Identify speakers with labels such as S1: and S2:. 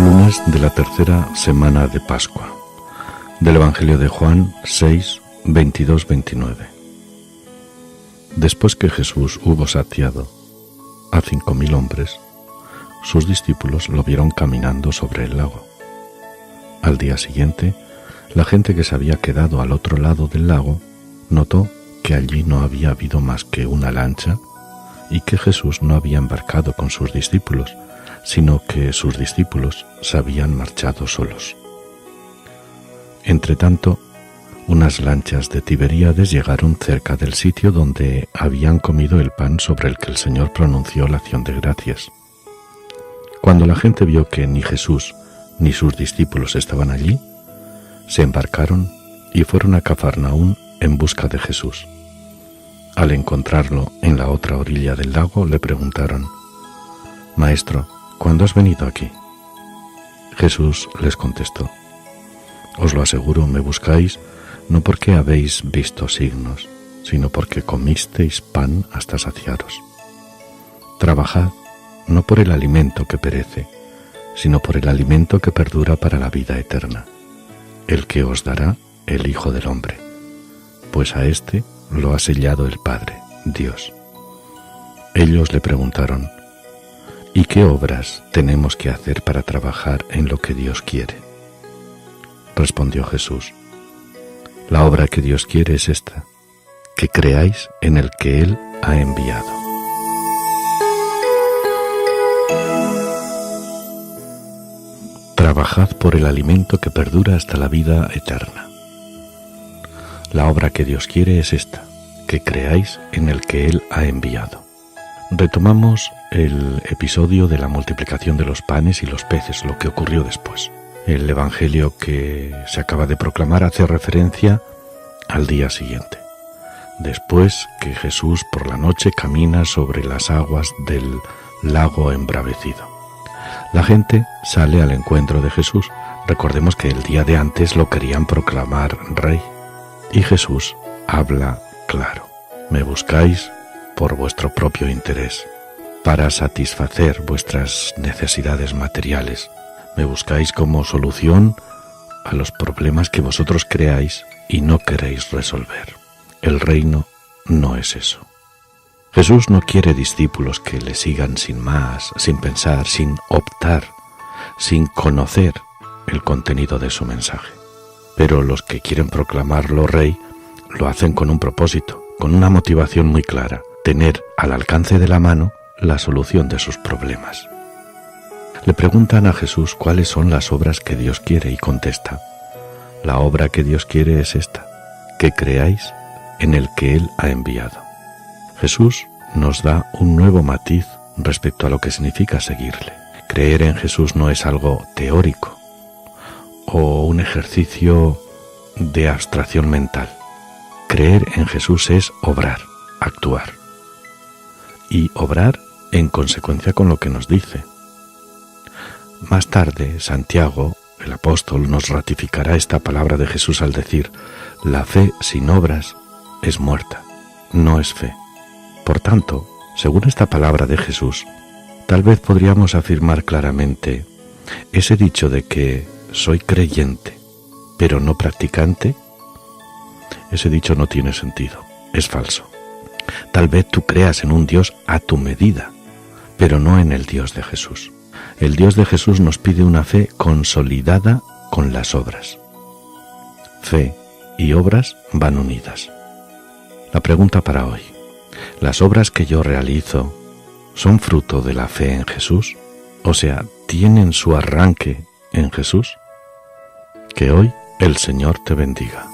S1: Lunes de la tercera semana de Pascua. Del Evangelio de Juan 6, 22-29. Después que Jesús hubo saciado a 5.000 hombres, sus discípulos lo vieron caminando sobre el lago. Al día siguiente, la gente que se había quedado al otro lado del lago notó que allí no había habido más que una lancha y que Jesús no había embarcado con sus discípulos, sino que sus discípulos se habían marchado solos. Entretanto, unas lanchas de Tiberíades llegaron cerca del sitio donde habían comido el pan sobre el que el Señor pronunció la acción de gracias. Cuando la gente vio que ni Jesús ni sus discípulos estaban allí, se embarcaron y fueron a Cafarnaún en busca de Jesús. Al encontrarlo en la otra orilla del lago, le preguntaron: «Maestro, ¿cuándo has venido aquí?». Jesús les contestó: «Os lo aseguro, me buscáis no porque habéis visto signos, sino porque comisteis pan hasta saciaros. Trabajad no por el alimento que perece, sino por el alimento que perdura para la vida eterna, el que os dará el Hijo del Hombre, pues a éste lo ha sellado el Padre, Dios». Ellos le preguntaron: «¿Y qué obras tenemos que hacer para trabajar en lo que Dios quiere?». Respondió Jesús: «La obra que Dios quiere es esta, que creáis en el que Él ha enviado». Trabajad por el alimento que perdura hasta la vida eterna. La obra que Dios quiere es esta, que creáis en el que Él ha enviado. Retomamos el episodio de la multiplicación de los panes y los peces, lo que ocurrió después. El Evangelio que se acaba de proclamar hace referencia al día siguiente, después que Jesús por la noche camina sobre las aguas del lago embravecido. La gente sale al encuentro de Jesús. Recordemos que el día de antes lo querían proclamar rey. Y Jesús habla claro: «Me buscáis por vuestro propio interés, para satisfacer vuestras necesidades materiales. Me buscáis como solución a los problemas que vosotros creáis y no queréis resolver. El reino no es eso». Jesús no quiere discípulos que le sigan sin más, sin pensar, sin optar, sin conocer el contenido de su mensaje. Pero los que quieren proclamarlo rey lo hacen con un propósito, con una motivación muy clara: tener al alcance de la mano la solución de sus problemas. Le preguntan a Jesús cuáles son las obras que Dios quiere y contesta: «La obra que Dios quiere es esta, que creáis en el que Él ha enviado». Jesús nos da un nuevo matiz respecto a lo que significa seguirle. Creer en Jesús no es algo teórico o un ejercicio de abstracción mental. Creer en Jesús es obrar, actuar. Y obrar en consecuencia con lo que nos dice. Más tarde, Santiago, el apóstol, nos ratificará esta palabra de Jesús al decir: «La fe sin obras es muerta, no es fe». Por tanto, según esta palabra de Jesús, tal vez podríamos afirmar claramente: ese dicho de que soy creyente, pero no practicante, ese dicho no tiene sentido, es falso. Tal vez tú creas en un Dios a tu medida, pero no en el Dios de Jesús. El Dios de Jesús nos pide una fe consolidada con las obras. Fe y obras van unidas. La pregunta para hoy: ¿las obras que yo realizo son fruto de la fe en Jesús? O sea, ¿tienen su arranque en Jesús? Que hoy el Señor te bendiga.